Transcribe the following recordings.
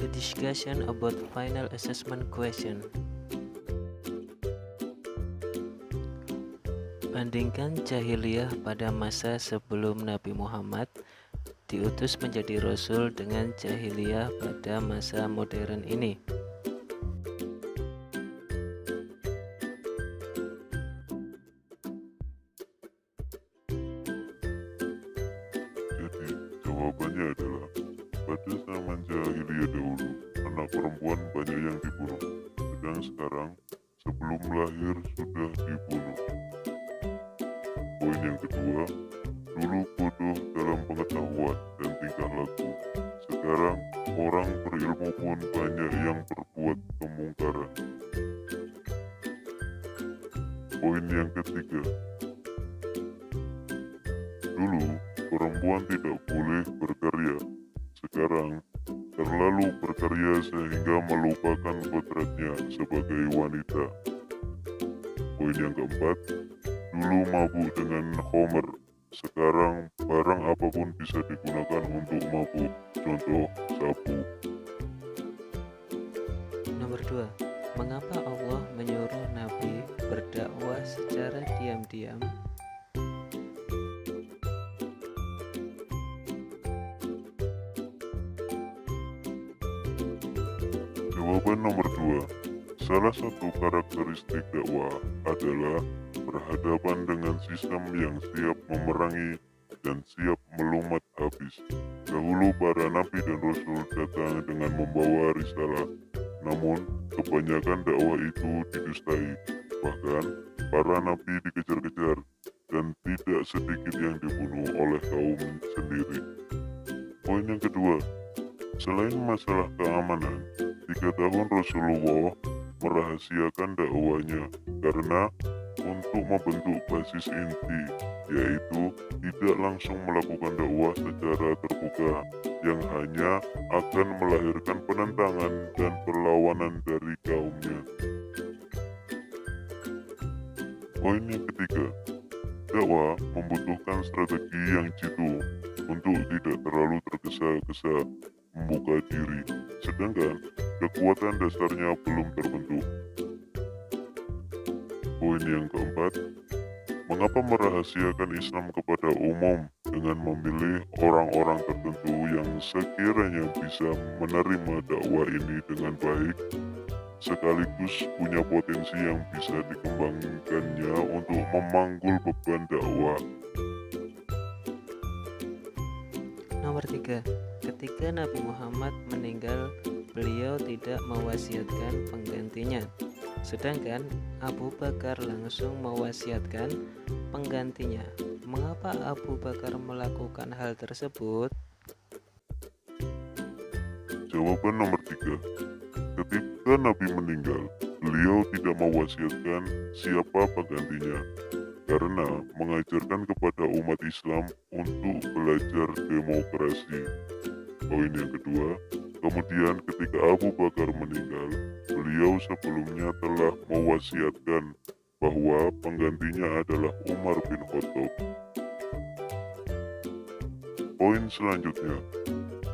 The discussion about final assessment question. Bandingkan jahiliyah pada masa sebelum Nabi Muhammad diutus menjadi Rasul dengan jahiliyah pada masa modern ini. Jadi, jawabannya adalah pada zaman jahiliyah dahulu, anak perempuan banyak yang dibunuh, sedang sekarang sebelum lahir sudah dibunuh. Poin yang kedua, dulu bodoh dalam pengetahuan dan tingkah laku. Sekarang orang berilmu pun banyak yang berbuat kemungkaran. Poin yang ketiga, dulu perempuan tidak boleh berkarya. Sekarang terlalu berkarya sehingga melupakan kodratnya sebagai wanita. Poin yang keempat, dulu mabuk dengan khamr. Sekarang barang apapun bisa digunakan untuk mabuk. Contoh, sabu. Nomor 2. Mengapa Allah menyuruh Nabi berdakwah secara diam-diam? Jawaban nomor 2. Salah satu karakteristik dakwah adalah berhadapan dengan sistem yang siap memerangi dan siap melumat habis. Dahulu para nabi dan rasul datang dengan membawa risalah, namun kebanyakan dakwah itu didustai. Bahkan para nabi dikejar-kejar dan tidak sedikit yang dibunuh oleh kaum sendiri. Poin yang kedua, selain masalah keamanan, 3 tahun Rasulullah merahasiakan dakwahnya karena untuk membentuk basis inti, yaitu tidak langsung melakukan dakwah secara terbuka yang hanya akan melahirkan penentangan dan perlawanan dari kaumnya. Poin yang ketiga, dakwah membutuhkan strategi yang jitu untuk tidak terlalu tergesa-gesa membuka diri, sedangkan kekuatan dasarnya belum terbentuk. Poin yang keempat, mengapa merahasiakan Islam kepada umum dengan memilih orang-orang tertentu yang sekiranya bisa menerima dakwah ini dengan baik, sekaligus punya potensi yang bisa dikembangkannya untuk memanggul beban dakwah. Nomor 3. Ketika Nabi Muhammad meninggal, beliau tidak mewasiatkan penggantinya. Sedangkan Abu Bakar langsung mewasiatkan penggantinya. Mengapa Abu Bakar melakukan hal tersebut? Jawaban nomor 3. Ketika Nabi meninggal, beliau tidak mewasiatkan siapa penggantinya karena mengajarkan kepada umat Islam untuk belajar demokrasi. Poin yang kedua, kemudian ketika Abu Bakar meninggal, beliau sebelumnya telah mewasiatkan bahwa penggantinya adalah Umar bin Khattab. Poin selanjutnya,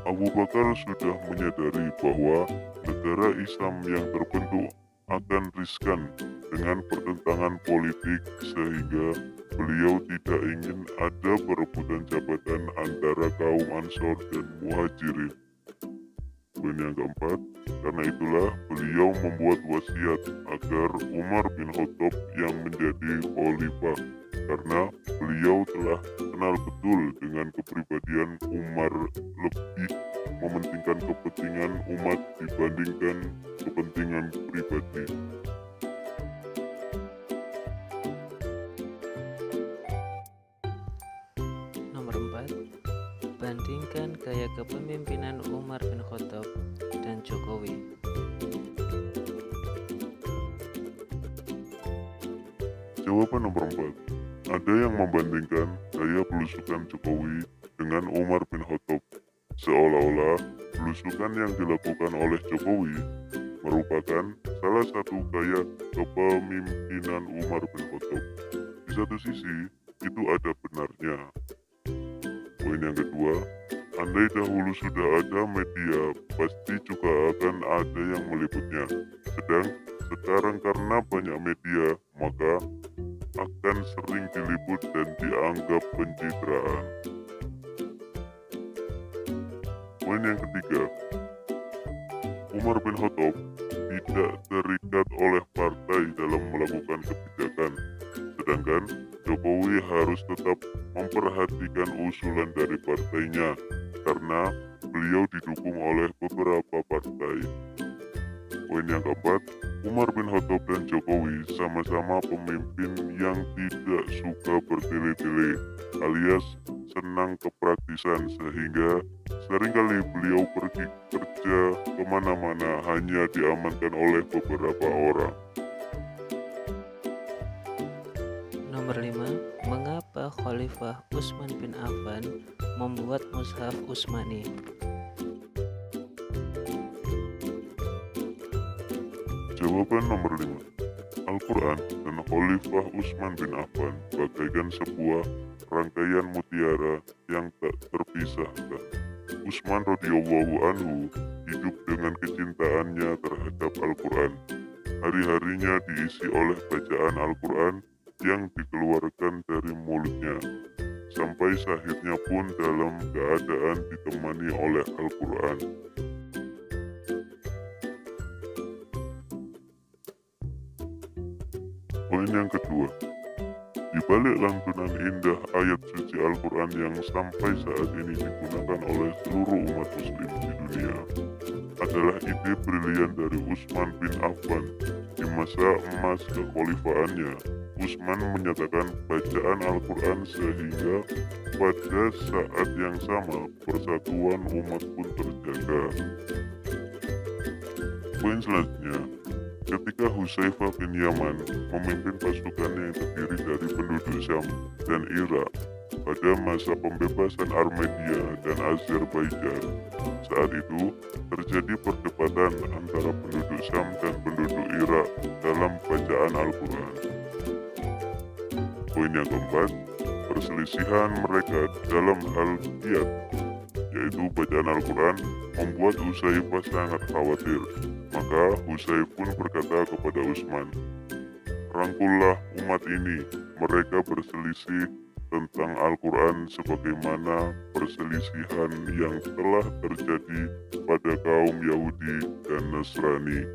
Abu Bakar sudah menyadari bahwa negara Islam yang terbentuk akan riskan dengan pertentangan politik sehingga beliau tidak ingin ada perebutan jabatan antara kaum Ansor dan Muhajirin. Poin yang keempat, karena itulah beliau membuat wasiat agar Umar bin Khattab yang menjadi khalifah karena beliau telah kenal betul dengan kepribadian Umar, lebih mementingkan kepentingan umat dibandingkan kepentingan pribadi. Nomor 4. Bandingkan gaya kepemimpinan Umar bin Khattab dan Jokowi. Jawaban nomor 4. Ada yang membandingkan gaya belusukan Jokowi dengan Umar bin Khattab, seolah-olah belusukan yang dilakukan oleh Jokowi merupakan salah satu gaya kepemimpinan Umar bin Khattab. Di satu sisi, itu ada benarnya. Poin yang kedua, Andai dahulu sudah ada media, pasti juga akan ada yang meliputnya. Sedang sekarang karena banyak media, maka akan sering diliput dan dianggap pencitraan. Poin yang ketiga, Umar bin Khattab tidak terikat oleh partai dalam melakukan kebijakan, sedangkan Jokowi harus tetap memperhatikan usulan dari partainya karena beliau didukung oleh beberapa partai. Poin yang keempat, Umar bin Khattab dan Jokowi sama-sama pemimpin yang tidak suka bertele-tele alias senang kepraktisan, sehingga seringkali beliau pergi kerja kemana-mana hanya diamankan oleh beberapa orang. Nomor 5. Mengapa Khalifah Utsman bin Affan membuat mushaf Utsmani? Jawaban nomor 5. Al-Quran dan Khalifah Utsman bin Affan bagaikan sebuah rangkaian mutiara yang tak terpisahkan. Utsman radhiyallahu anhu hidup dengan kecintaannya terhadap Al-Quran. Hari-harinya diisi oleh bacaan Al-Quran yang dikeluarkan dari mulutnya. Sampai syahidnya pun dalam keadaan ditemani oleh Al-Quran. Poin yang kedua, di balik lantunan indah ayat suci Al-Quran yang sampai saat ini digunakan oleh seluruh umat muslim di dunia, adalah ide brilian dari Utsman bin Affan. Di masa emas kekhalifaannya, Utsman menyatakan bacaan Al-Quran sehingga pada saat yang sama persatuan umat pun terjaga. Poin selanjutnya, ketika Hudzaifah bin Yaman memimpin pasukannya yang terdiri dari penduduk Syam dan Irak pada masa pembebasan Armenia dan Azerbaijan, saat itu terjadi perdebatan antara penduduk Syam dan penduduk Irak dalam bacaan Al-Quran. Poin yang keempat, perselisihan mereka dalam hal qiyat, yaitu bacaan Al-Quran, membuat Hudzaifah sangat khawatir. Maka Hudzaifah pun berkata kepada Utsman, "Rangkullah umat ini, mereka berselisih tentang Al-Quran sebagaimana perselisihan yang telah terjadi pada kaum Yahudi dan Nasrani."